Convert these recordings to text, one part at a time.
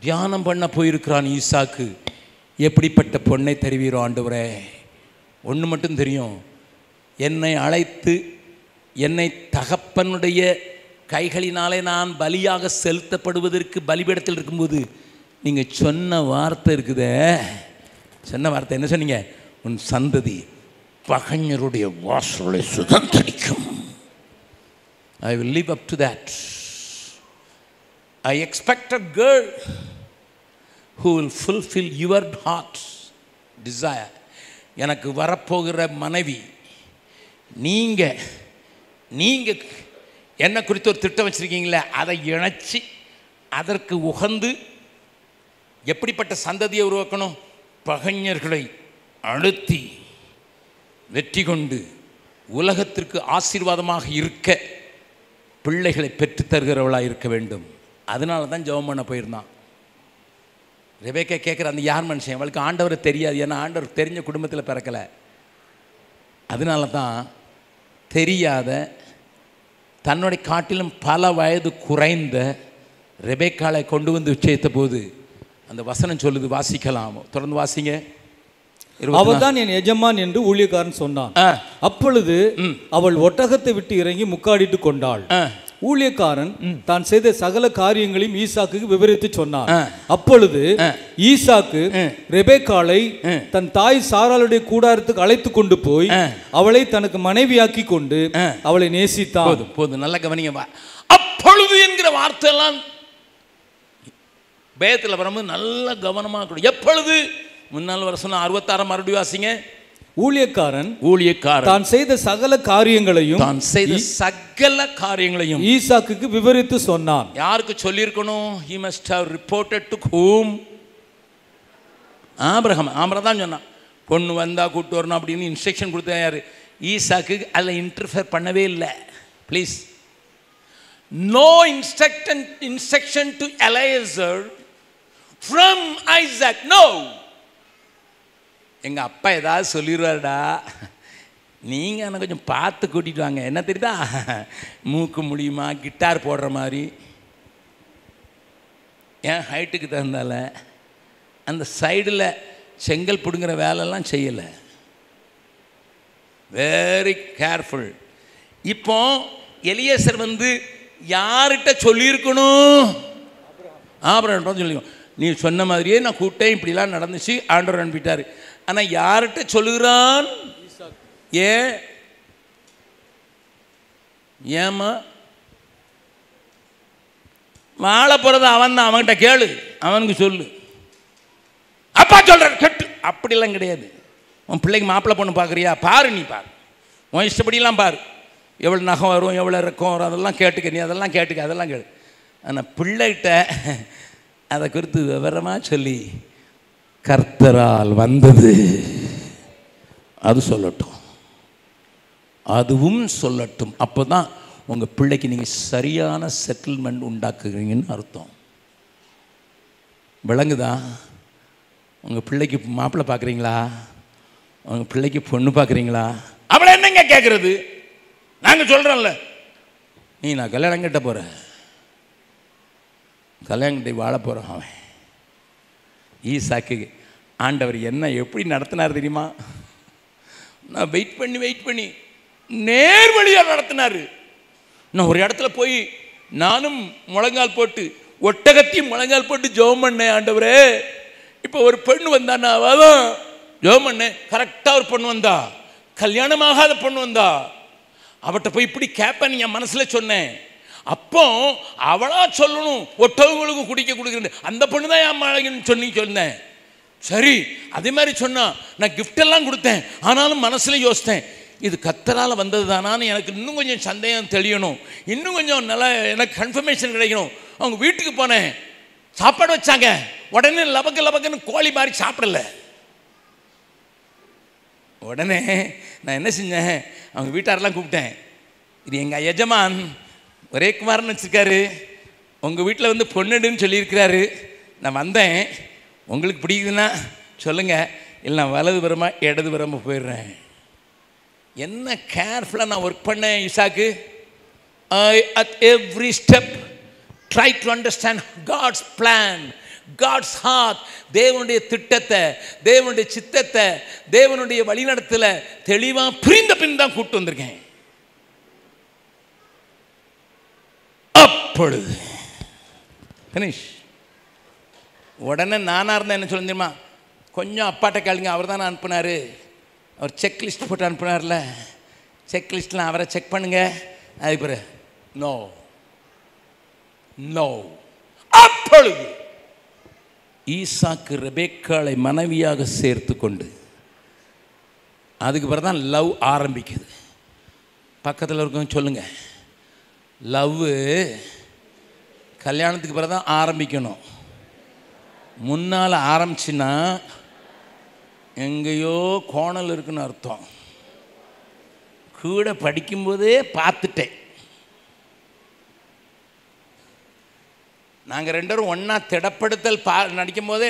தியானம் பண்ண போயிருக்கிறான் ஈசாக்கு. எப்படிப்பட்ட பொண்ணை தருவீரோ ஆண்டவரே? ஒன்று மட்டும் தெரியும், என்னை அழைத்து என்னை தகப்பனுடைய கைகளினாலே நான் பலியாக செலுத்தப்படுவதற்கு பலிபீடத்தில் இருக்கும்போது நீங்கள் சொன்ன வார்த்தை இருக்குதே, சொன்ன வார்த்தை என்ன சொன்னீங்க? உன் சந்ததி பகைஞருடைய வாசலை சுதந்திரிக்கும். I will live up to that. I expect a girl who will fulfill your heart's desire. எனக்கு வரப்போகிற மனைவி, நீங்கள் என்ன குறித்து ஒரு திட்டம் வச்சுருக்கீங்களே, அதை இணைச்சி அதற்கு உகந்து எப்படிப்பட்ட சந்ததியை உருவாக்கணும்? பகைஞர்களை அழுத்தி வெற்றி கொண்டு உலகத்திற்கு ஆசீர்வாதமாக இருக்க பிள்ளைகளை பெற்றுத் தருகிறவளாக இருக்க வேண்டும். அதனால தான் ஜெபம் பண்ண போயிருந்தான். ரெபேக்கா கேட்குற அந்த யார் மனுஷன், அவளுக்கு ஆண்டவரை தெரியாது. ஏன்னா ஆண்டவர் தெரிஞ்ச குடும்பத்தில் பிறக்கலை. அதனால தான் தெரியாத, தன்னுடைய காட்டிலும் பல வயது குறைந்த ரெபேக்காளை கொண்டு வந்து உச்சரித்த போது அந்த வசனம் சொல்லுது, வாசிக்கலாம், தொடர்ந்து வாசிங்க. அவர்தான் என் எஜமான் என்று ஊழியக்காரன் சொன்னான். அப்பொழுது அவள் ஒட்டகத்தை விட்டு இறங்கி முக்காடிட்டு கொண்டாள். ஊழியக்காரன் தான் செய்த சகல காரியங்களையும் ஈசாக்கு விவரித்து சொன்னான். அப்பொழுது ஈசாக்கு ரெபேக்காளை தன் தாய் சாராளுடைய கூடாரத்துக்கு அழைத்து கொண்டு போய் அவளை தனக்கு மனைவியாக்கி கொண்டு அவளை நேசித்தான். போதும், நல்ல கவனிங்க. அப்பொழுது என்கிற வார்த்தை எல்லாம் வேதத்தில் வரும்போது நல்ல கவனமாக. எப்பொழுது? முன்னாள் வருஷம் 66 மறுபடியும் வாசிங்க. ஊழியக்காரன் தான் செய்த சகல காரியங்களையும் ஈசாக்குக்கு விவரித்து சொன்னான். யாருக்கு சொல்லியிருக்கணும்? he must have reported to whom? Abraham தான் சொன்னான். பொண்ணு வந்தா கூட்டு வரணும் அப்படின்னு இன்ஸ்ட்ரக்ஷன் கொடுத்தா யாரு? ஈசாக்கு. அதில் இன்டர்ஃபியர் பண்ணவே இல்லை. Please, no instruction to Eliezer from Isaac. No. எங்கள் அப்பா ஏதாவது சொல்லிடுவாருடா, நீங்கள் எனக்கு கொஞ்சம் பார்த்து கூட்டிகிட்டு வாங்க. என்ன தெரியுதா? மூக்கு முடியுமா கிட்டார் போடுற மாதிரி, என் ஹைட்டுக்கு தகுந்தால அந்த சைடில் செங்கல் பிடுங்குற வேலைலாம் செய்யலை. Very careful. இப்போ எலியேசர் வந்து யார்கிட்ட சொல்லியிருக்கணும்? ஆபிரகாம் சொல்லிக்கணும். நீ சொன்ன மாதிரியே நான் கூட்டேன், இப்படிலாம் நடந்துச்சு, ஆண்டவர் அனுப்பிட்டார். ஆனால் யார்கிட்ட சொல்லுகிறான்? ஏமா வாழ போகிறது அவன் தான், அவன்கிட்ட கேளு, அவனுக்கு சொல்லு. அப்பா சொல்ற கெட்டு அப்படிலாம் கிடையாது. உன் பிள்ளைக்கு மாப்பிள்ளை பொண்ணு பார்க்குறியா? பாரு, நீ பாரு, உன் இஷ்டப்படியெல்லாம் பாரு. எவ்வளோ நகம் வரும், எவ்வளோ இறக்கம் வரும், அதெல்லாம் கேட்டுக்க, நீ அதெல்லாம் கேட்டுக்க, அதெல்லாம் கேளு. ஆனால் பிள்ளைகிட்ட அதை குறித்து விவரமாக சொல்லி கர்த்தரால் வந்தது அது சொல்லட்டும், அதுவும் சொல்லட்டும். அப்போ தான் உங்கள் பிள்ளைக்கு நீங்கள் சரியான செட்டில்மெண்ட் உண்டாக்குறீங்கன்னு அர்த்தம். விளங்குதா? உங்கள் பிள்ளைக்கு மாப்பிள்ளை பார்க்குறீங்களா? உங்கள் பிள்ளைக்கு பொண்ணு பார்க்குறீங்களா? அவளை என்னங்க கேட்குறது? நாங்கள் சொல்கிறோம்ல, நான் கல்யாணம் கட்ட போகிறேன், கல்யாணம் கட்டி வாழ போகிறோம். அவன் ஈசாக்கு ஆண்டவர் என்ன எப்படி நடத்தினார் தெரியுமா? நான் வெயிட் பண்ணி நேர் வழியாக நடத்தினார். நான் ஒரு இடத்துல போய் நானும் முழங்கால் போட்டு, ஒட்டகத்தையும் முழங்கால் போட்டு ஜெபம் பண்ணேன். ஆண்டவரே, இப்போ ஒரு பெண்ணு வந்தா, நான் அதான் ஜெபம் பண்ணேன். கரெக்டாக ஒரு பொண்ணு வந்தா, கல்யாணமாகாத பொண்ணு வந்தா. அவட்ட போய் இப்படி கேட்பேன் என் மனசில் சொன்னேன். அப்போ அவளா சொல்லணும், ஒட்டவங்களுக்கு குடிக்க கொடுக்குறேன். அந்த பொண்ணு தான் என் மழகின்னு சொன்னேன். சரி, அதே மாதிரி சொன்னா. நான் கிஃப்டெல்லாம் கொடுத்தேன். ஆனாலும் மனசுல யோசித்தேன், இது கர்த்தரால் வந்தது தானான்னு எனக்கு இன்னும் கொஞ்சம் சந்தேகம் தெளியணும், இன்னும் கொஞ்சம் நல்லா எனக்கு கன்ஃபர்மேஷன் கிடைக்கணும். அவங்க வீட்டுக்கு போனேன், சாப்பாடு வச்சாங்க. உடனே லபக்குன்னு கோழி மாதிரி சாப்பிடல. உடனே நான் என்ன செஞ்சேன், அவங்க வீட்டாரெல்லாம் கூப்பிட்டேன். இது எங்கள் எஜமான் ஒரே குமாரன் வச்சுருக்காரு, உங்கள் வீட்டில் வந்து பொண்ணுன்னு சொல்லியிருக்கிறாரு. நான் வந்தேன், உங்களுக்கு பிடிக்குதுன்னா சொல்லுங்கள், இல்லை நான் வலதுபுறமாக இடதுபுறமாக போயிடுறேன். என்ன கேர்ஃபுல்லாக நான் ஒர்க் பண்ணேன் ஈசாக்கு. I at every step try to understand God's plan, God's heart, தேவனுடைய திட்டத்தை, தேவனுடைய சித்தத்தை, தேவனுடைய வழிநடத்தல தெளிவாக புரிந்த பின் தான் கூப்பிட்டு வந்திருக்கேன். அப்பொழுது ஃபினிஷ். உடனே நானாக இருந்தால் என்ன சொல்ல தெரியுமா? கொஞ்சம் அப்பாட்ட கேளுங்க, அவர் தானே அனுப்புனார், அவர் செக்லிஸ்ட் போட்டு அனுப்புனார்ல, செக்லிஸ்ட்லாம் அவரை செக் பண்ணுங்க. அது பிறகு நோ நோ. அப்பொழுது ஈசாக்கு ரெபெக்காளை மனைவியாக சேர்த்து கொண்டு, அதுக்கு பிறகு தான் லவ் ஆரம்பிக்குது. பக்கத்தில் இருக்கவங்க சொல்லுங்க, லவ் கல்யாணத்துக்கு பிறகு தான் ஆரம்பிக்கணும். முன்னால் ஆரம்பிச்சுன்னா எங்கேயோ கோணல் இருக்குன்னு அர்த்தம். கூட படிக்கும்போதே பார்த்துட்டேன். நாங்கள் ரெண்டு பேரும் ஒன்றா திடப்படுத்தல் நடிக்கும் போதே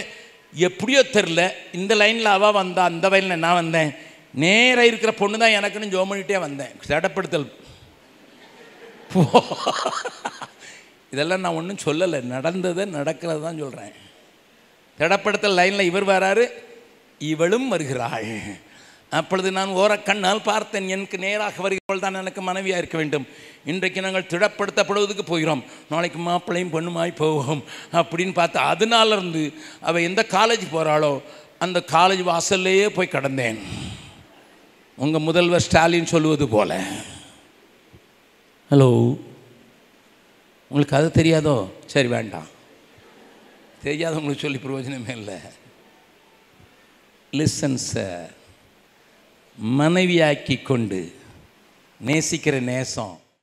எப்படியோ தெரில, இந்த லைனில் அவள் வந்தா, அந்த லைனில் நான் வந்தேன். நேராக இருக்கிற பொண்ணு தான் எனக்குன்னு ஜோம் பண்ணிகிட்டே வந்தேன். திடப்படுத்தல் இதெல்லாம் நான் ஒன்றும் சொல்லலை, நடந்ததை நடக்கிறது தான் சொல்கிறேன். திடப்படுத்தல் லைனில் இவர் வராரு, இவளும் வருகிறாள். அப்பொழுது நான் ஓரக்கண்ணால் பார்த்தேன், எனக்கு நேராக வருகிறவள் தான் எனக்கு மனைவியாக இருக்க வேண்டும். இன்றைக்கு நாங்கள் திடப்படுத்தப்படுவதுக்கு போகிறோம், நாளைக்கு மாப்பிள்ளையும் பொண்ணுமாய் போவோம் அப்படின்னு பார்த்து, அதனால இருந்து அவள் எந்த காலேஜ் போகிறாளோ அந்த காலேஜ் வாசல்லையே போய் கடந்தேன். உங்கள் முதல்வர் ஸ்டாலின் சொல்லுவது போல. ஹலோ, உங்களுக்கு அது தெரியாதோ? சரி வேண்டாம், தெரியாதவங்களுக்கு சொல்லி பிரயோஜனமே இல்லை. லிசன் சார், மனைவியாக்கி கொண்டு நேசிக்கிற நேசம்